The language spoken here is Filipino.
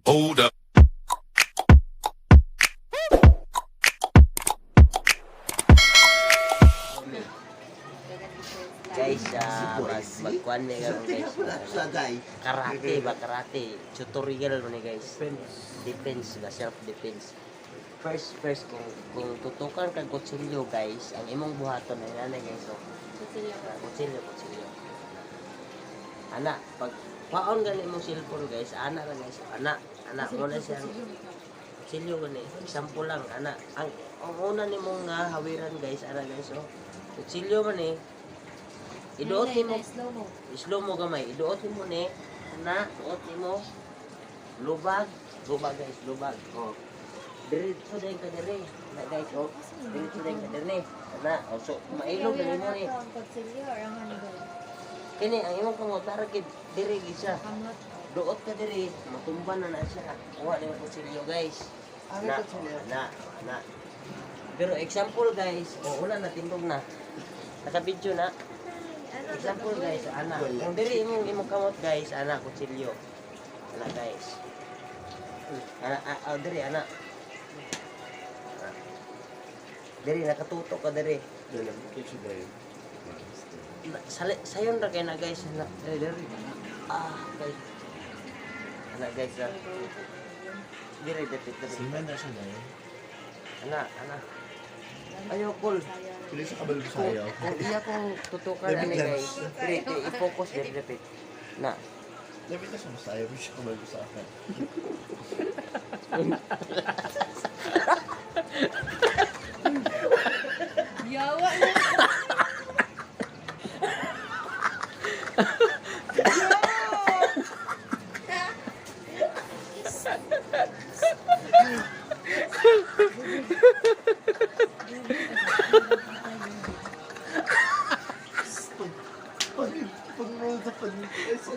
Hold up. Guys, magkuhan niya gano'n guys. Karate ba? Karate. Tutorial mo ni guys. Defense ba? Self-defense. First, kung tutukan kang kutsilyo guys, ang imong buhaton ay nanay guys. So, kutsilyo. Anak, pag paon gani imong cellphone guys, anak lang guys. Anak mo na siya. Kutsilyo gani. Example lang, anak. Ang una ni mong hawiran guys, anak guys. So, kutsilyo man eh. Iduot mo, slow mo gamay. Iduot mo ni, duot mo, lubag guys, lubag. Oh. Diretso din ka dire. Na guys, oh. Diretso din ka dire. Oh, so mailog din mo ni. Kini ang imong kamot target dire gisa. Duot ka dire, matumban na siya. Kuha ni kutsilyo guys. Na. Pero example guys, una na tindog na. Naka-video na. Example guys, anak. Kung diri imong kamot guys, anak kutsilyo. Anak guys. Anak, diri anak. Diri nakatutok ka diri. Sayon ra kay na guys, anak. Diri. Guys. Anak guys. Diri dapit. Siman na siya na yun. Anak. Ayaw cool. Tuloy sa kabal ko sa'yo. Kung iya kong tutukan ani guys, i-focus din dapit. Na. Dapat na siya masaya mo siya kabal ko sa akin. Yawa na. Pag roll sa panito,